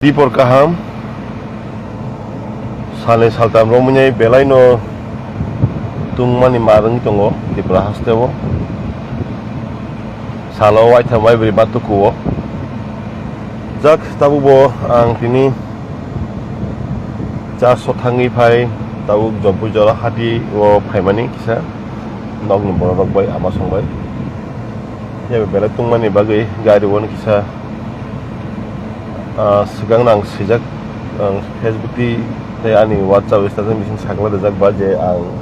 Dipor kaham sale saltam romunyai belaino tungmani marang tongo di hastewo salo wai thamai beri batukuwo jak tabubo ang tini ja sothangi phai tabuk jompu jora hati wo phaimani kisa nog ni borok bai ama songbai ya bela tungmani bagai gari won kisa sigang nang sejak Facebook di ani WhatsApp status mesin sakla dajak baje ang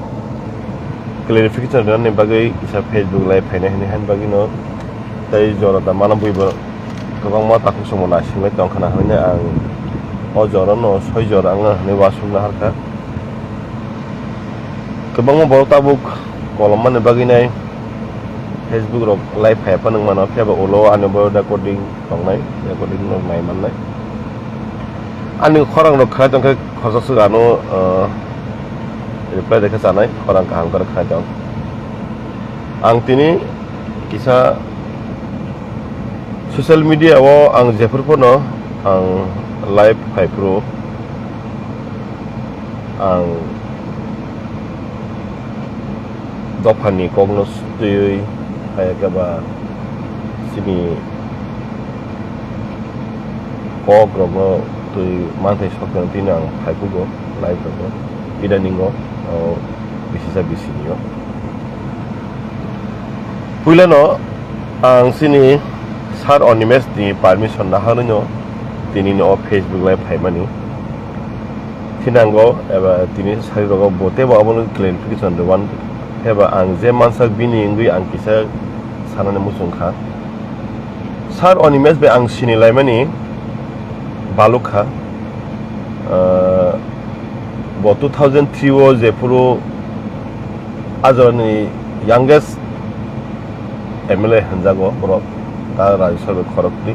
clarification dan ni bagai isa Facebook live haine han bagi no tai jora da mana buibo gobang ma takuk somona single tong khana hanya ang o jora no soi jora ang ni wasum na harka gobang mo tabuk kolom man bagi nai Facebook rok live hai panang mana pheba ulo anu bo recording tong nai recording no mai man nai ani khorang rok kha tong khosa su anu reply dekha sanai khorang kaham kar kha tong ang tini kisa social media wo ang jepur pono ang live hai pro ang dopani kognos tui kayak gaba sini kog rogo tu mantai sokon tinang hai pugo live rogo ida ningo o bisisa bisinyo pulano ang sini sar onimes di permission na hanuno tini no Facebook live hai mani tinanggo eba tini sari rogo bote ba abon clarification the one heba ang je mansak bini ingui ang kisa sanane musungkha sar onimes be ang sini laimani balukha bo 2003 wo je puro azoni youngest MLA hanjago bro ta Rajya Sabha Kharagpur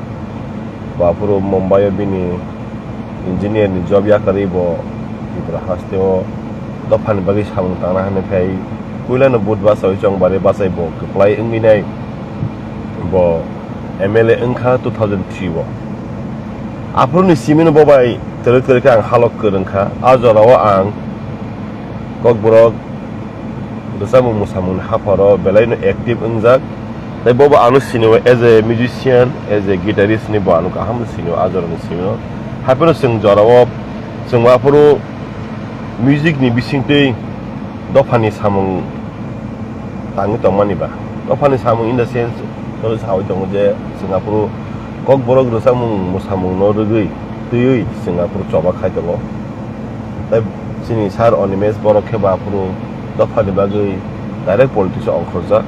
ba puro Mumbai bini engineer ni job ya karibo ibra hasteo dofan bagi samung tana hane phai kuilana budba sai chong bare basai bo apply ingni nai bo MLA engkha 2003 wo apun ni simin bo bai teruk ang halok kerengkha ajarawa ang kok borok dosamu musamun haparo belaino active engjak tai bobo anu sino as a musician as a guitarist ni bo anu kaham sino ajaro ni sino hapono sing jarawa sing wapuro music ni bisingtei dofani samung tangi tongmani ba dofani samung in the sense to sawi tong je Singapore kok borok do samung musamung no rugui tui Singapore coba khai tongo tai sini sar onimes borok kheba puro dofani bagai direct politics ongkhorja